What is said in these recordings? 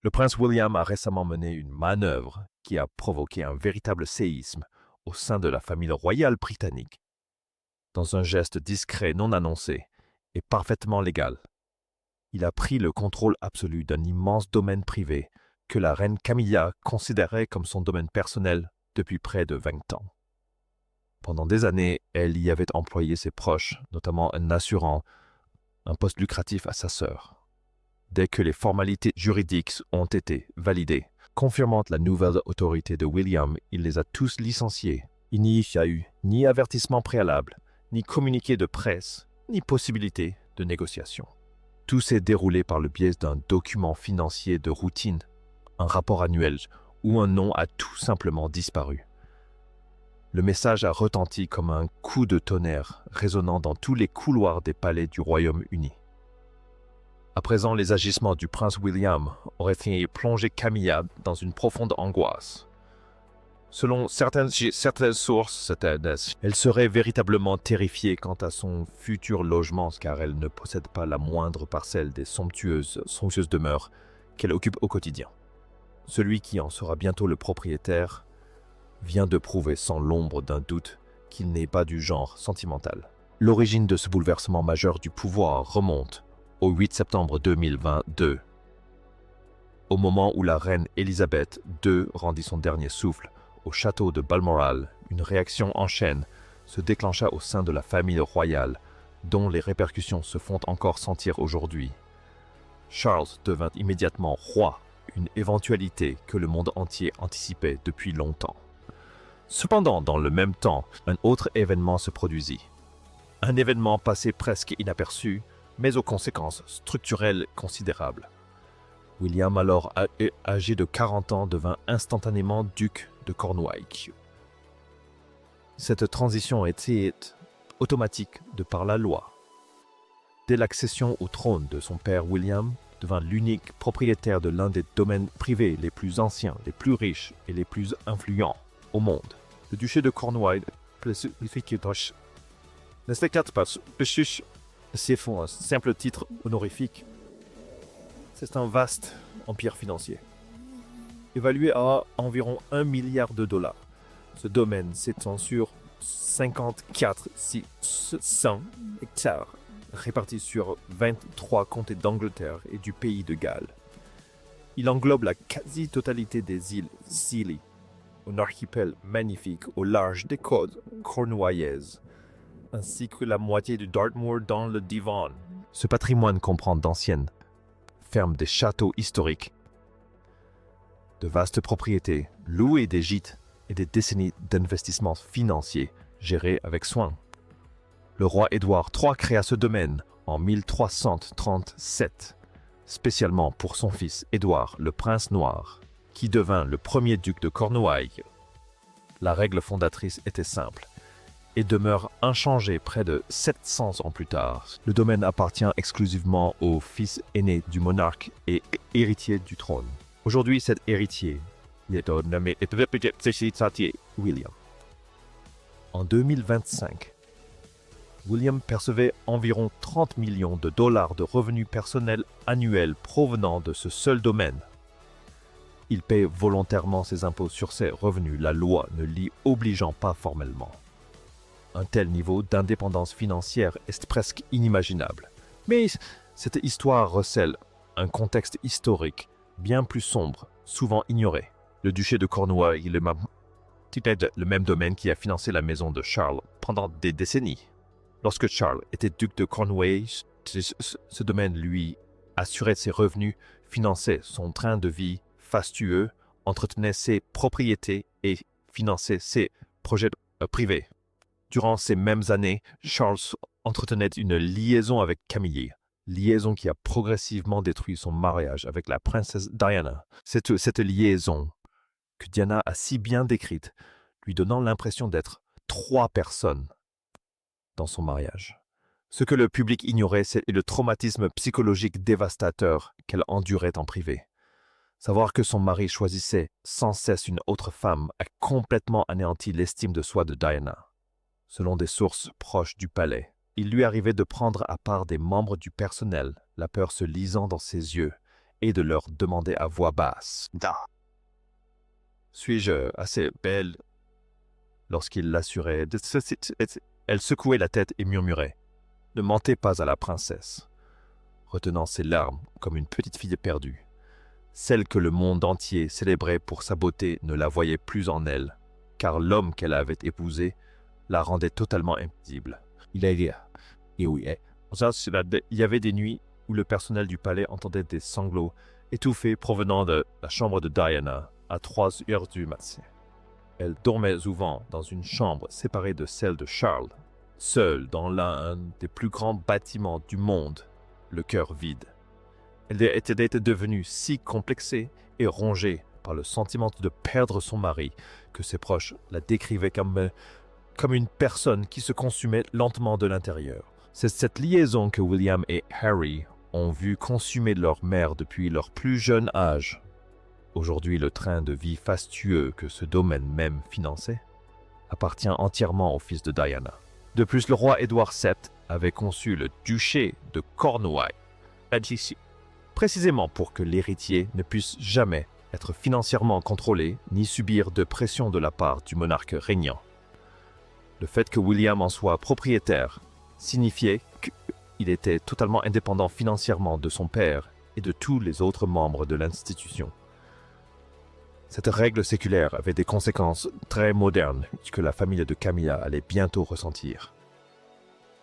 Le prince William a récemment mené une manœuvre qui a provoqué un véritable séisme au sein de la famille royale britannique, dans un geste discret non annoncé et parfaitement légal. Il a pris le contrôle absolu d'un immense domaine privé que la reine Camilla considérait comme son domaine personnel depuis près de 20 ans. Pendant des années, elle y avait employé ses proches, notamment en assurant un poste lucratif à sa sœur. Dès que les formalités juridiques ont été validées, confirmant la nouvelle autorité de William, il les a tous licenciés. Il n'y a eu ni avertissement préalable, ni communiqué de presse, ni possibilité de négociation. Tout s'est déroulé par le biais d'un document financier de routine, un rapport annuel, où un nom a tout simplement disparu. Le message a retenti comme un coup de tonnerre résonnant dans tous les couloirs des palais du Royaume-Uni. À présent, les agissements du prince William auraient fait plonger Camilla dans une profonde angoisse. Selon certaines sources, elle serait véritablement terrifiée quant à son futur logement car elle ne possède pas la moindre parcelle des somptueuses demeures qu'elle occupe au quotidien. Celui qui en sera bientôt le propriétaire vient de prouver sans l'ombre d'un doute qu'il n'est pas du genre sentimental. L'origine de ce bouleversement majeur du pouvoir remonte au 8 septembre 2022, au moment où la reine Élisabeth II rendit son dernier souffle au château de Balmoral. Une réaction en chaîne se déclencha au sein de la famille royale, dont les répercussions se font encore sentir aujourd'hui. Charles devint immédiatement roi, une éventualité que le monde entier anticipait depuis longtemps. Cependant, dans le même temps, un autre événement se produisit. Un événement passé presque inaperçu, mais aux conséquences structurelles considérables. William, alors âgé de 40 ans, devint instantanément duc de Cornouailles. Cette transition était automatique de par la loi. Dès l'accession au trône de son père, William devint l'unique propriétaire de l'un des domaines privés les plus anciens, les plus riches et les plus influents au monde. Le duché de Cornouailles, c'est un simple titre honorifique. C'est un vaste empire financier, évalué à environ 1 milliard de dollars. Ce domaine s'étend sur 54 600 hectares, répartis sur 23 comtés d'Angleterre et du pays de Galles. Il englobe la quasi-totalité des îles Scilly, un archipel magnifique au large des côtes cornouaillaises, ainsi que la moitié du Dartmoor dans le Devon. Ce patrimoine comprend d'anciennes fermes, des châteaux historiques, de vastes propriétés, louées des gîtes et des décennies d'investissements financiers gérés avec soin. Le roi Édouard III créa ce domaine en 1337, spécialement pour son fils Édouard, le prince noir, qui devint le premier duc de Cornouailles. La règle fondatrice était simple et demeure inchangée près de 700 ans plus tard. Le domaine appartient exclusivement au fils aîné du monarque et héritier du trône. Aujourd'hui, cet héritier est nommé William. En 2025, William percevait environ 30 millions de dollars de revenus personnels annuels provenant de ce seul domaine. Il paie volontairement ses impôts sur ses revenus, la loi ne l'y obligeant pas formellement. Un tel niveau d'indépendance financière est presque inimaginable. Mais cette histoire recèle un contexte historique bien plus sombre, souvent ignoré. Le duché de Cornouailles est le même domaine qui a financé la maison de Charles pendant des décennies. Lorsque Charles était duc de Cornouailles, ce domaine lui assurait ses revenus, finançait son train de vie fastueux, entretenait ses propriétés et finançait ses projets privés. Durant ces mêmes années, Charles entretenait une liaison avec Camille, liaison qui a progressivement détruit son mariage avec la princesse Diana. Cette liaison que Diana a si bien décrite, lui donnant l'impression d'être 3 personnes dans son mariage. Ce que le public ignorait, c'est le traumatisme psychologique dévastateur qu'elle endurait en privé. Savoir que son mari choisissait sans cesse une autre femme a complètement anéanti l'estime de soi de Diana. Selon des sources proches du palais, il lui arrivait de prendre à part des membres du personnel, la peur se lisant dans ses yeux et de leur demander à voix basse. « Suis-je assez belle ?» Lorsqu'il l'assurait, elle secouait la tête et murmurait « Ne mentez pas à la princesse », retenant ses larmes comme une petite fille perdue. Celle que le monde entier célébrait pour sa beauté ne la voyait plus en elle, car l'homme qu'elle avait épousé la rendait totalement invisible. Il y avait des nuits où le personnel du palais entendait des sanglots étouffés provenant de la chambre de Diana à 3 heures du matin. Elle dormait souvent dans une chambre séparée de celle de Charles, seule dans l'un des plus grands bâtiments du monde, le cœur vide. Elle était devenue si complexée et rongée par le sentiment de perdre son mari que ses proches la décrivaient comme une personne qui se consumait lentement de l'intérieur. C'est cette liaison que William et Harry ont vu consumer leur mère depuis leur plus jeune âge. Aujourd'hui, le train de vie fastueux que ce domaine même finançait appartient entièrement au fils de Diana. De plus, le roi Édouard VII avait conçu le duché de Cornouailles, précisément pour que l'héritier ne puisse jamais être financièrement contrôlé ni subir de pression de la part du monarque régnant. Le fait que William en soit propriétaire signifiait qu'il était totalement indépendant financièrement de son père et de tous les autres membres de l'institution. Cette règle séculaire avait des conséquences très modernes que la famille de Camilla allait bientôt ressentir.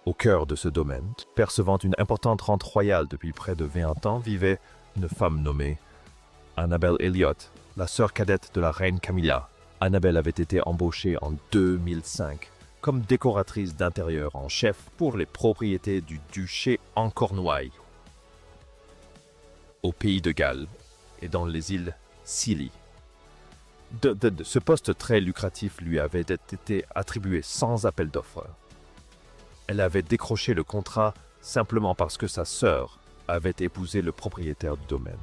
Au cœur de ce domaine, percevant une importante rente royale depuis près de 20 ans, vivait une femme nommée Annabel Elliot, la sœur cadette de la reine Camilla. Annabel avait été embauchée en 2005 comme décoratrice d'intérieur en chef pour les propriétés du duché en Cornouailles, au pays de Galles et dans les îles Scilly. Ce poste très lucratif lui avait été attribué sans appel d'offres. Elle avait décroché le contrat simplement parce que sa sœur avait épousé le propriétaire du domaine.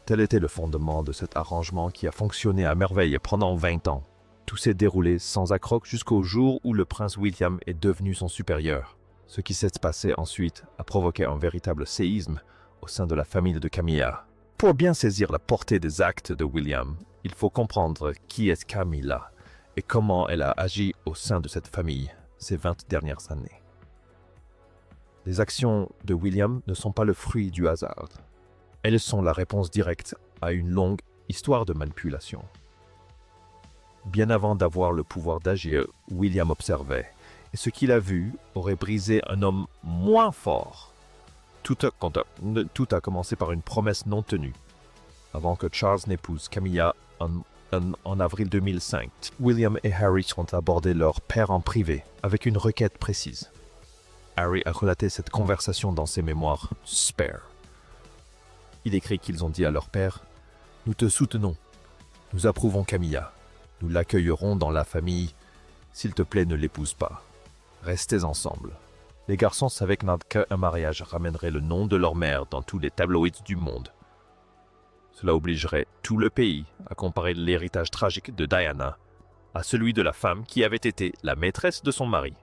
Tel était le fondement de cet arrangement qui a fonctionné à merveille pendant 20 ans. Tout s'est déroulé sans accroc jusqu'au jour où le prince William est devenu son supérieur. Ce qui s'est passé ensuite a provoqué un véritable séisme au sein de la famille de Camilla. Pour bien saisir la portée des actes de William, il faut comprendre qui est Camilla et comment elle a agi au sein de cette famille ces 20 dernières années. Les actions de William ne sont pas le fruit du hasard. Elles sont la réponse directe à une longue histoire de manipulation. Bien avant d'avoir le pouvoir d'agir, William observait, et ce qu'il a vu aurait brisé un homme moins fort. Tout a commencé par une promesse non tenue. Avant que Charles n'épouse Camilla en avril 2005, William et Harry ont abordé leur père en privé, avec une requête précise. Harry a relaté cette conversation dans ses mémoires « Spare ». Il écrit qu'ils ont dit à leur père « Nous te soutenons, nous approuvons Camilla, nous l'accueillerons dans la famille, s'il te plaît ne l'épouse pas, restez ensemble ». Les garçons savaient qu'un mariage ramènerait le nom de leur mère dans tous les tabloïds du monde. Cela obligerait tout le pays à comparer l'héritage tragique de Diana à celui de la femme qui avait été la maîtresse de son mari.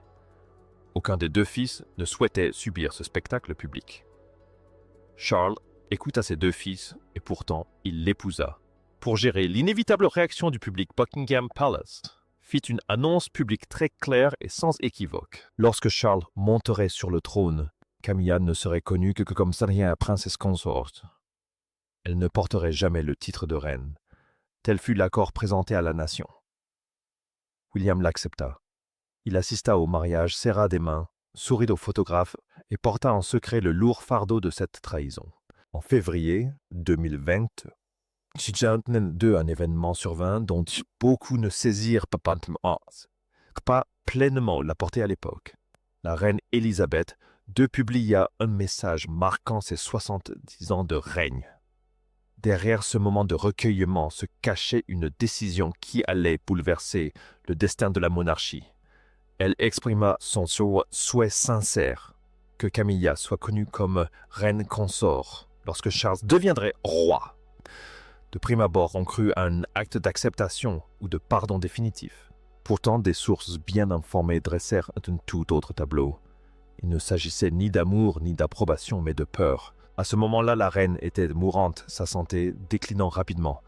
Aucun des deux fils ne souhaitait subir ce spectacle public. Charles écouta ses deux fils et pourtant il l'épousa. Pour gérer l'inévitable réaction du public, Buckingham Palace fit une annonce publique très claire et sans équivoque. Lorsque Charles monterait sur le trône, Camilla ne serait connue que comme sa princesse consort. Elle ne porterait jamais le titre de reine. Tel fut l'accord présenté à la nation. William l'accepta. Il assista au mariage, serra des mains, sourit au photographe et porta en secret le lourd fardeau de cette trahison. En février 2020, un événement survint dont beaucoup ne saisirent pas pleinement la portée à l'époque. La reine Élisabeth II publia un message marquant ses 70 ans de règne. Derrière ce moment de recueillement se cachait une décision qui allait bouleverser le destin de la monarchie. Elle exprima son souhait sincère que Camilla soit connue comme reine consort lorsque Charles deviendrait roi. De prime abord, on crut à un acte d'acceptation ou de pardon définitif. Pourtant, des sources bien informées dressèrent un tout autre tableau. Il ne s'agissait ni d'amour ni d'approbation, mais de peur, À ce moment-là, la reine était mourante, sa santé déclinant rapidement.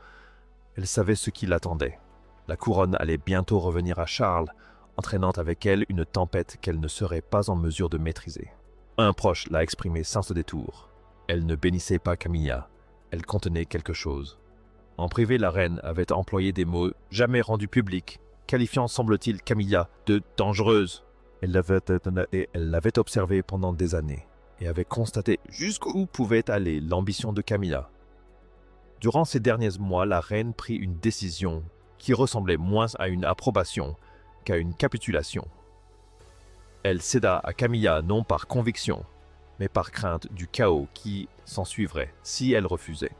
Elle savait ce qui l'attendait. La couronne allait bientôt revenir à Charles, entraînant avec elle une tempête qu'elle ne serait pas en mesure de maîtriser. Un proche l'a exprimé sans ce détour. Elle ne bénissait pas Camilla, elle contenait quelque chose. En privé, la reine avait employé des mots jamais rendus publics, qualifiant, semble-t-il, Camilla de dangereuse. Elle l'avait observée pendant des années et avait constaté jusqu'où pouvait aller l'ambition de Camilla. Durant ces derniers mois, la reine prit une décision qui ressemblait moins à une approbation qu'à une capitulation. Elle céda à Camilla non par conviction, mais par crainte du chaos qui s'ensuivrait si elle refusait.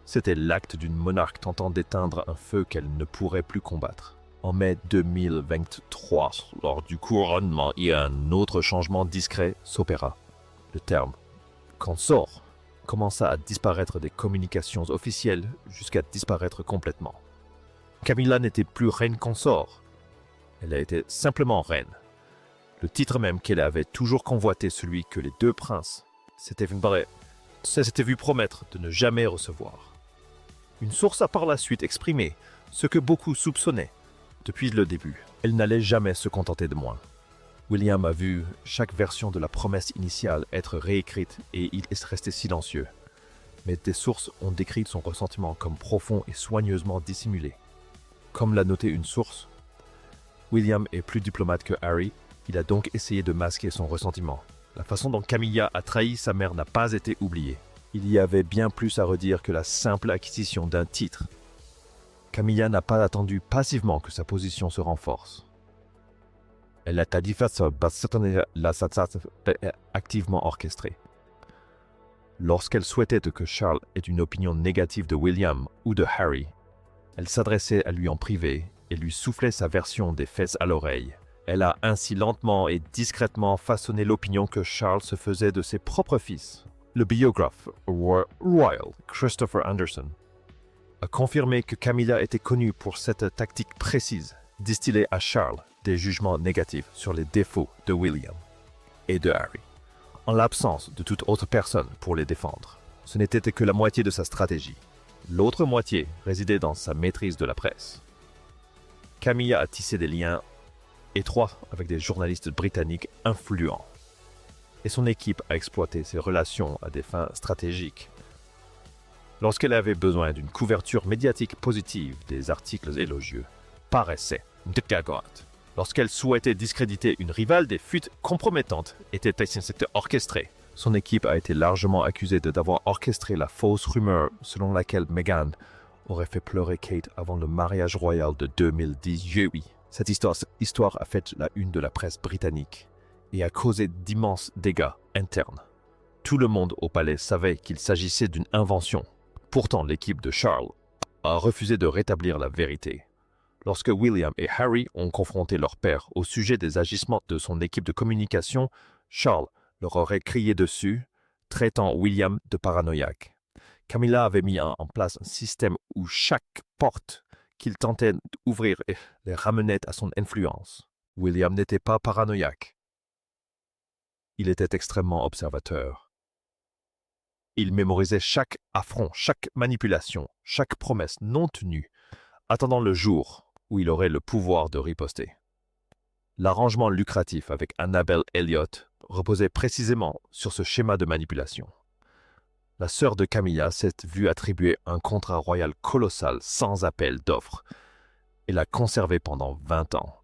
C'était l'acte d'une monarque tentant d'éteindre un feu qu'elle ne pourrait plus combattre. En mai 2023, lors du couronnement, un autre changement discret s'opéra. Le terme « consort » commença à disparaître des communications officielles jusqu'à disparaître complètement. Camilla n'était plus reine consort. Elle était simplement reine. Le titre même qu'elle avait toujours convoité, celui que les deux princes s'étaient vu promettre de ne jamais recevoir. Une source a par la suite exprimé ce que beaucoup soupçonnaient depuis le début. Elle n'allait jamais se contenter de moins. William a vu chaque version de la promesse initiale être réécrite et il est resté silencieux. Mais des sources ont décrit son ressentiment comme profond et soigneusement dissimulé. Comme l'a noté une source, William est plus diplomate que Harry, il a donc essayé de masquer son ressentiment. La façon dont Camilla a trahi sa mère n'a pas été oubliée. Il y avait bien plus à redire que la simple acquisition d'un titre. Camilla n'a pas attendu passivement que sa position se renforce. Elle a activement orchestrée. Lorsqu'elle souhaitait que Charles ait une opinion négative de William ou de Harry, elle s'adressait à lui en privé et lui soufflait sa version des faits à l'oreille. Elle a ainsi lentement et discrètement façonné l'opinion que Charles se faisait de ses propres fils. Le biographe royal Christopher Anderson a confirmé que Camilla était connue pour cette tactique précise, distiller à Charles des jugements négatifs sur les défauts de William et de Harry, en l'absence de toute autre personne pour les défendre. Ce n'était que la moitié de sa stratégie. L'autre moitié résidait dans sa maîtrise de la presse. Camilla a tissé des liens étroits avec des journalistes britanniques influents, et son équipe a exploité ces relations à des fins stratégiques. Lorsqu'elle avait besoin d'une couverture médiatique positive, des articles élogieux paraissaient dégagoantes. Lorsqu'elle souhaitait discréditer une rivale, des fuites compromettantes étaient orchestrées. Son équipe a été largement accusée d'avoir orchestré la fausse rumeur selon laquelle Meghan aurait fait pleurer Kate avant le mariage royal de 2018. Cette histoire a fait la une de la presse britannique et a causé d'immenses dégâts internes. Tout le monde au palais savait qu'il s'agissait d'une invention. Pourtant, l'équipe de Charles a refusé de rétablir la vérité. Lorsque William et Harry ont confronté leur père au sujet des agissements de son équipe de communication, Charles leur aurait crié dessus, traitant William de paranoïaque. Camilla avait mis en place un système où chaque porte qu'il tentait d'ouvrir les ramenait à son influence. William n'était pas paranoïaque. Il était extrêmement observateur. Il mémorisait chaque affront, chaque manipulation, chaque promesse non tenue, attendant le jour où il aurait le pouvoir de riposter. L'arrangement lucratif avec Annabel Elliot reposait précisément sur ce schéma de manipulation. La sœur de Camilla s'est vue attribuer un contrat royal colossal sans appel d'offres et l'a conservé pendant 20 ans.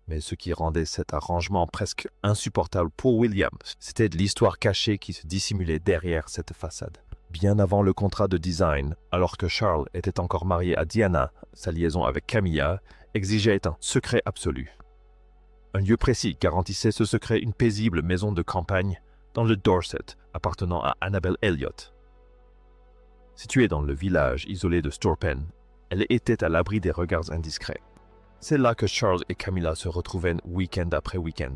Mais ce qui rendait cet arrangement presque insupportable pour William, c'était l'histoire cachée qui se dissimulait derrière cette façade. Bien avant le contrat de design, alors que Charles était encore marié à Diana, sa liaison avec Camilla exigeait un secret absolu. Un lieu précis garantissait ce secret, une paisible maison de campagne dans le Dorset appartenant à Annabel Elliot. Située dans le village isolé de Storpen, elle était à l'abri des regards indiscrets. C'est là que Charles et Camilla se retrouvaient week-end après week-end.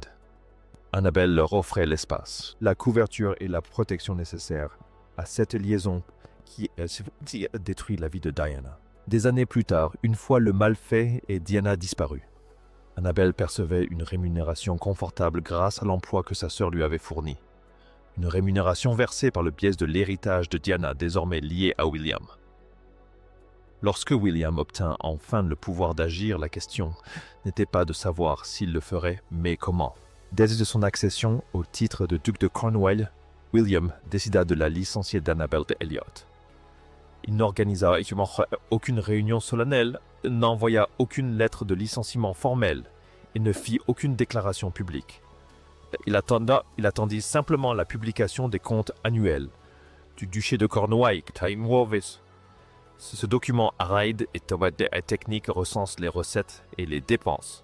Annabel leur offrait l'espace, la couverture et la protection nécessaires à cette liaison qui a détruit la vie de Diana. Des années plus tard, une fois le mal fait et Diana disparue, Annabel percevait une rémunération confortable grâce à l'emploi que sa sœur lui avait fourni. une rémunération versée par le biais de l'héritage de Diana désormais lié à William. Lorsque William obtint enfin le pouvoir d'agir, la question n'était pas de savoir s'il le ferait, mais comment. Dès son accession au titre de duc de Cornwall, William décida de la licencier d'Annabel de Elliot. Il n'organisa aucune réunion solennelle, n'envoya aucune lettre de licenciement formelle et ne fit aucune déclaration publique. Il attendit simplement la publication des comptes annuels du duché de Cornouailles. Ce document aride et technique recense les recettes et les dépenses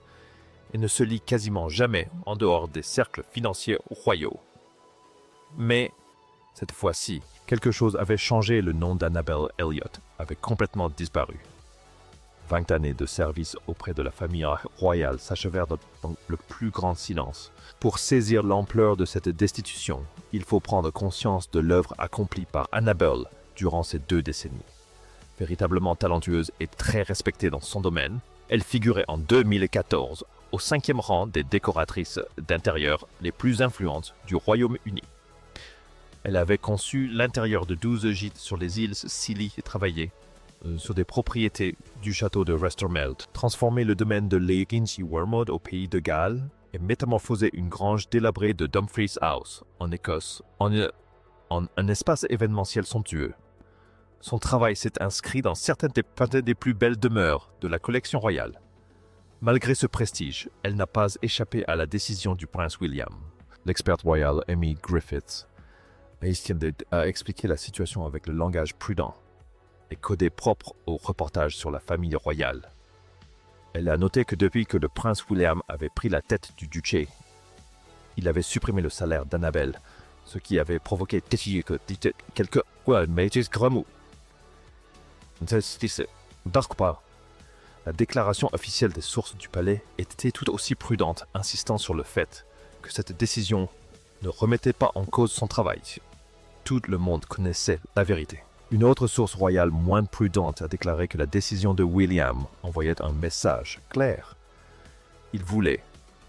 et ne se lit quasiment jamais en dehors des cercles financiers royaux. Mais cette fois-ci, quelque chose avait changé. Le nom d'Annabel Elliot avait complètement disparu. 20 années de service auprès de la famille royale s'achevèrent dans le plus grand silence. Pour saisir l'ampleur de cette destitution, il faut prendre conscience de l'œuvre accomplie par Annabel durant ces 2 décennies. Véritablement talentueuse et très respectée dans son domaine, elle figurait en 2014 au 5e rang des décoratrices d'intérieur les plus influentes du Royaume-Uni. Elle avait conçu l'intérieur de 12 gîtes sur les îles Scilly et travaillé sur des propriétés du château de Restormeld, transformé le domaine de Leigh Wormwood au pays de Galles et métamorphosé une grange délabrée de Dumfries House, en Écosse, en un espace événementiel somptueux. Son travail s'est inscrit dans certaines des plus belles demeures de la collection royale. Malgré ce prestige, elle n'a pas échappé à la décision du prince William. L'experte royale Amy Griffiths a expliqué la situation avec le langage prudent et codé propre au reportage sur la famille royale. Elle a noté que depuis que le prince William avait pris la tête du duché, il avait supprimé le salaire d'Annabel, ce qui avait provoqué quelques remous. La déclaration officielle des sources du palais était tout aussi prudente, insistant sur le fait que cette décision ne remettait pas en cause son travail. Tout le monde connaissait la vérité. Une autre source royale moins prudente a déclaré que la décision de William envoyait un message clair. Il voulait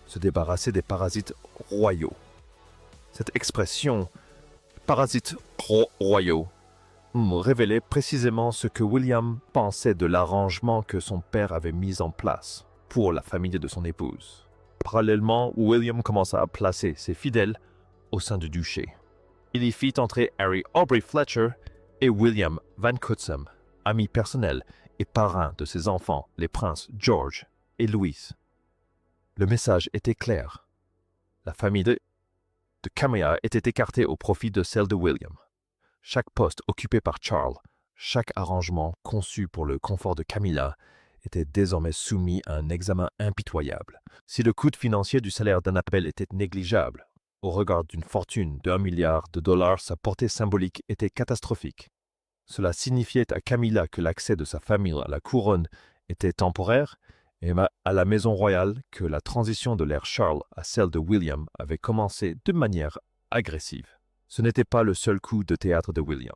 se débarrasser des parasites royaux. Cette expression « parasites royaux » révélait précisément ce que William pensait de l'arrangement que son père avait mis en place pour la famille de son épouse. Parallèlement, William commença à placer ses fidèles au sein du duché. Il y fit entrer Harry Aubrey Fletcher et William Van Cutsem, amis personnels et parrains de ses enfants, les princes George et Louis. Le message était clair. La famille de Camilla était écartée au profit de celle de William. Chaque poste occupé par Charles, chaque arrangement conçu pour le confort de Camilla était désormais soumis à un examen impitoyable. Si le coût financier du salaire d'Annabel était négligeable, au regard d'une fortune de $1 milliard, sa portée symbolique était catastrophique. Cela signifiait à Camilla que l'accès de sa famille à la couronne était temporaire et à la maison royale que la transition de l'ère Charles à celle de William avait commencé de manière agressive. Ce n'était pas le seul coup de théâtre de William.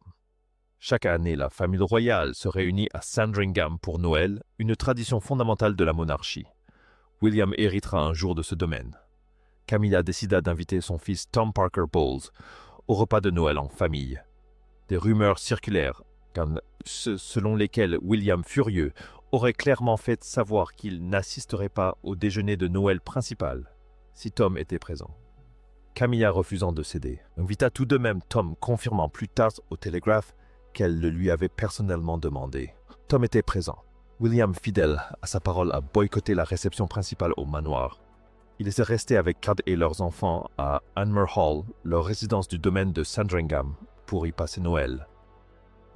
Chaque année, la famille royale se réunit à Sandringham pour Noël, une tradition fondamentale de la monarchie. William héritera un jour de ce domaine. Camilla décida d'inviter son fils Tom Parker Bowles au repas de Noël en famille. Des rumeurs circulèrent, selon lesquelles William, furieux, aurait clairement fait savoir qu'il n'assisterait pas au déjeuner de Noël principal si Tom était présent. Camilla, refusant de céder, invita tout de même Tom, confirmant plus tard au télégraphe qu'elle le lui avait personnellement demandé. Tom était présent. William, fidèle à sa parole, a boycotté la réception principale au manoir. Il était resté avec Cad et leurs enfants à Anmer Hall, leur résidence du domaine de Sandringham, pour y passer Noël.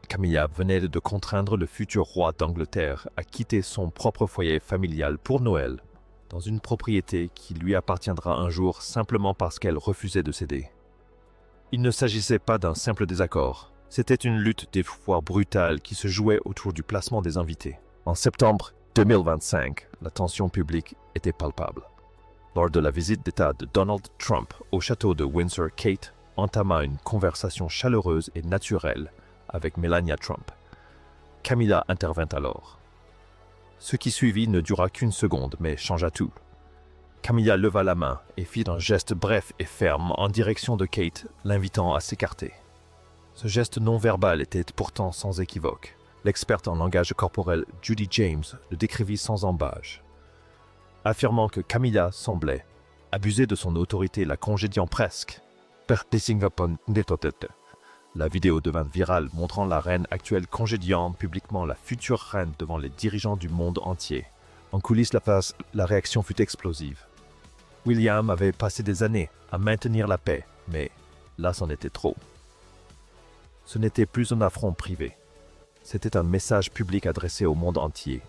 Camilla venait de contraindre le futur roi d'Angleterre à quitter son propre foyer familial pour Noël, dans une propriété qui lui appartiendra un jour simplement parce qu'elle refusait de céder. Il ne s'agissait pas d'un simple désaccord, c'était une lutte des foi brutale qui se jouait autour du placement des invités. En septembre 2025, la tension publique était palpable. Lors de la visite d'État de Donald Trump au château de Windsor, Kate entama une conversation chaleureuse et naturelle avec Melania Trump. Camilla intervint alors. Ce qui suivit ne dura qu'une seconde, mais changea tout. Camilla leva la main et fit un geste bref et ferme en direction de Kate, l'invitant à s'écarter. Ce geste non-verbal était pourtant sans équivoque. L'experte en langage corporel Judy James le décrivit sans embâche, affirmant que Camilla semblait abuser de son autorité, la congédiant presque. La vidéo devint virale, montrant la reine actuelle congédiant publiquement la future reine devant les dirigeants du monde entier. En coulisses, la réaction fut explosive. William avait passé des années à maintenir la paix, mais là c'en était trop. Ce n'était plus un affront privé. C'était un message public adressé au monde entier.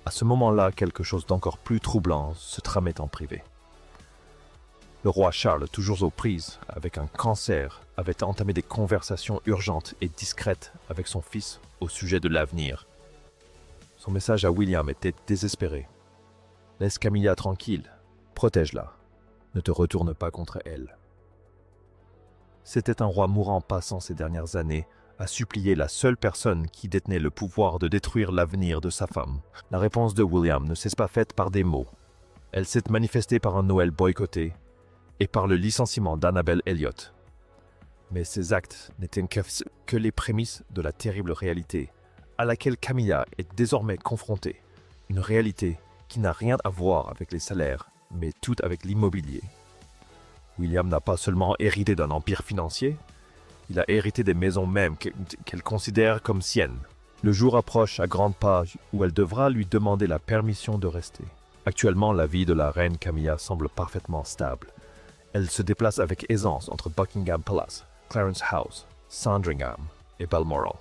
À ce moment-là, quelque chose d'encore plus troublant se tramait en privé. Le roi Charles, toujours aux prises avec un cancer, avait entamé des conversations urgentes et discrètes avec son fils au sujet de l'avenir. Son message à William était désespéré. « Laisse Camilla tranquille, protège-la, ne te retourne pas contre elle. » C'était un roi mourant passant ces dernières années à supplier la seule personne qui détenait le pouvoir de détruire l'avenir de sa femme. La réponse de William ne s'est pas faite par des mots. Elle s'est manifestée par un Noël boycotté et par le licenciement d'Annabel Elliott. Mais ces actes n'étaient que les prémices de la terrible réalité à laquelle Camilla est désormais confrontée. Une réalité qui n'a rien à voir avec les salaires, mais tout avec l'immobilier. William n'a pas seulement hérité d'un empire financier, il a hérité des maisons mêmes qu'elle considère comme siennes. Le jour approche à grands pas où elle devra lui demander la permission de rester. Actuellement, la vie de la reine Camilla semble parfaitement stable. Elle se déplace avec aisance entre Buckingham Palace, Clarence House, Sandringham et Balmoral.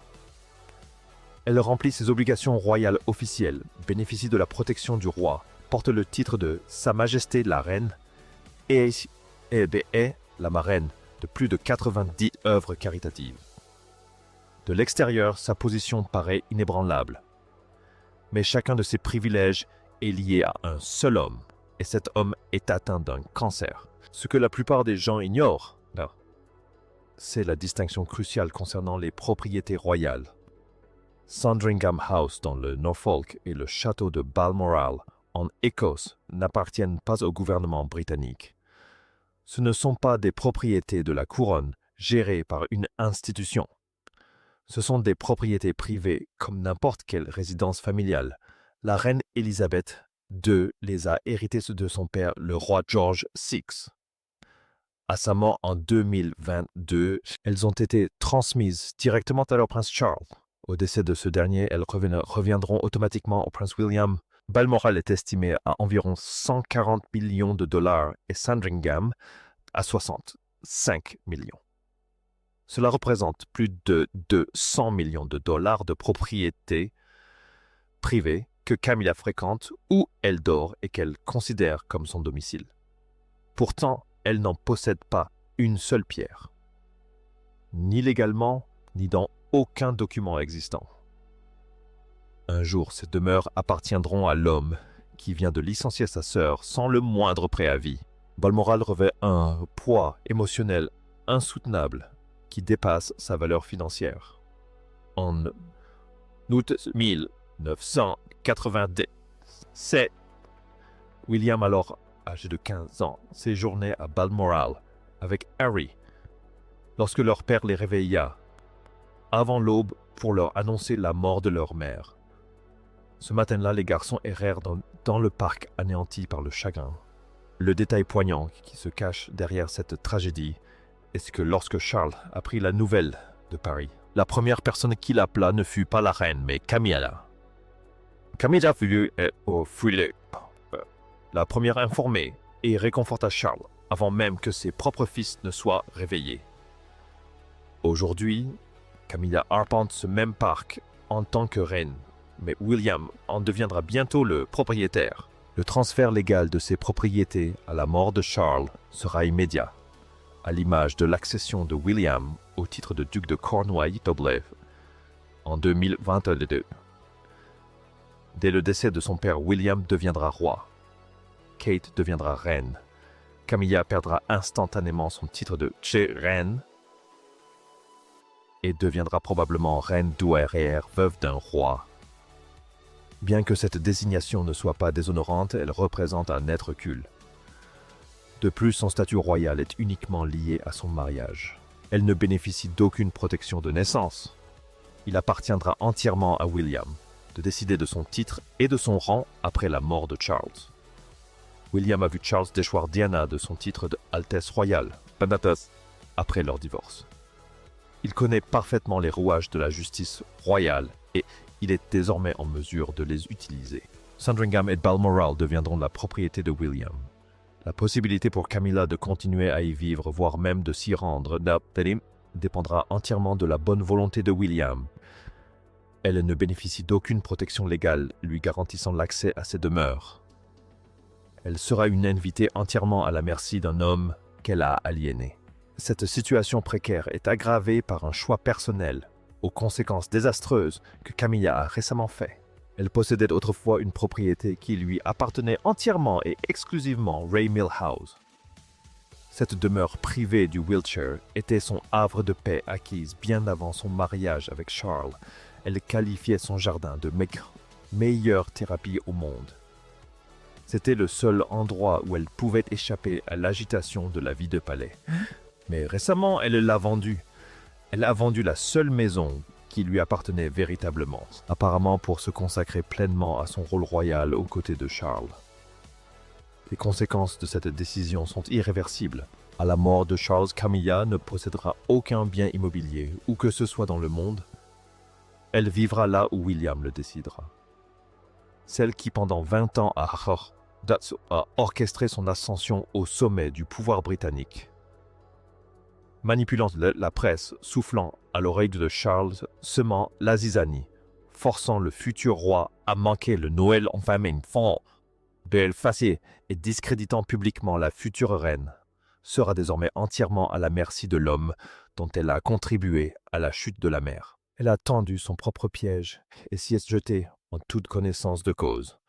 Elle remplit ses obligations royales officielles, bénéficie de la protection du roi, porte le titre de Sa Majesté la Reine et est la marraine de plus de 90 œuvres caritatives. De l'extérieur, sa position paraît inébranlable. Mais chacun de ses privilèges est lié à un seul homme, et cet homme est atteint d'un cancer. Ce que la plupart des gens ignorent, c'est la distinction cruciale concernant les propriétés royales. Sandringham House dans le Norfolk et le château de Balmoral en Écosse n'appartiennent pas au gouvernement britannique. Ce ne sont pas des propriétés de la couronne gérées par une institution. Ce sont des propriétés privées comme n'importe quelle résidence familiale. La reine Élisabeth II les a héritées de son père, le roi George VI. À sa mort en 2022, elles ont été transmises directement à leur prince Charles. Au décès de ce dernier, elles reviendront automatiquement au prince William. Balmoral est estimé à environ 140 millions de dollars et Sandringham à 65 millions. Cela représente plus de 200 millions de dollars de propriétés privées que Camilla fréquente où elle dort et qu'elle considère comme son domicile. Pourtant, elle n'en possède pas une seule pierre, ni légalement, ni dans aucun document existant. Un jour, ces demeures appartiendront à l'homme qui vient de licencier sa sœur sans le moindre préavis. Balmoral revêt un poids émotionnel insoutenable qui dépasse sa valeur financière. En août 1997, William, alors âgé de 15 ans, séjournait à Balmoral avec Harry lorsque leur père les réveilla avant l'aube pour leur annoncer la mort de leur mère. Ce matin-là, les garçons errèrent dans le parc anéantis par le chagrin. Le détail poignant qui se cache derrière cette tragédie est que lorsque Charles apprit la nouvelle de Paris, la première personne qu'il appela ne fut pas la reine, mais Camilla. Camilla fut la première informée et réconforta Charles avant même que ses propres fils ne soient réveillés. Aujourd'hui, Camilla arpente ce même parc en tant que reine, mais William en deviendra bientôt le propriétaire. Le transfert légal de ses propriétés à la mort de Charles sera immédiat, à l'image de l'accession de William au titre de duc de Cornouailles-Toblet en 2022. Dès le décès de son père, William deviendra roi. Kate deviendra reine. Camilla perdra instantanément son titre de reine et deviendra probablement reine douairière, veuve d'un roi. Bien que cette désignation ne soit pas déshonorante, elle représente un être cul. De plus, son statut royal est uniquement lié à son mariage. Elle ne bénéficie d'aucune protection de naissance. Il appartiendra entièrement à William de décider de son titre et de son rang après la mort de Charles. William a vu Charles déchoir Diana de son titre de Altesse royale, après leur divorce. Il connaît parfaitement les rouages de la justice royale et il est désormais en mesure de les utiliser. Sandringham et Balmoral deviendront la propriété de William. La possibilité pour Camilla de continuer à y vivre, voire même de s'y rendre, dépendra entièrement de la bonne volonté de William. Elle ne bénéficie d'aucune protection légale lui garantissant l'accès à ses demeures. Elle sera une invitée entièrement à la merci d'un homme qu'elle a aliéné. Cette situation précaire est aggravée par un choix personnel, aux conséquences désastreuses, que Camilla a récemment fait. Elle possédait autrefois une propriété qui lui appartenait entièrement et exclusivement, Ray Mill House. Cette demeure privée du Wiltshire était son havre de paix acquise bien avant son mariage avec Charles. Elle qualifiait son jardin de meilleure thérapie au monde. C'était le seul endroit où elle pouvait échapper à l'agitation de la vie de palais. Mais récemment, elle l'a vendue. Elle a vendu la seule maison qui lui appartenait véritablement, apparemment pour se consacrer pleinement à son rôle royal aux côtés de Charles. Les conséquences de cette décision sont irréversibles. À la mort de Charles, Camilla ne possédera aucun bien immobilier, où que ce soit dans le monde. Elle vivra là où William le décidera. Celle qui, pendant 20 ans, a orchestré son ascension au sommet du pouvoir britannique. Manipulant la presse, soufflant à l'oreille de Charles, semant la zizanie, forçant le futur roi à manquer le Noël en famine, et discréditant publiquement la future reine, sera désormais entièrement à la merci de l'homme dont elle a contribué à la chute de la mer. Elle a tendu son propre piège et s'y est jetée en toute connaissance de cause.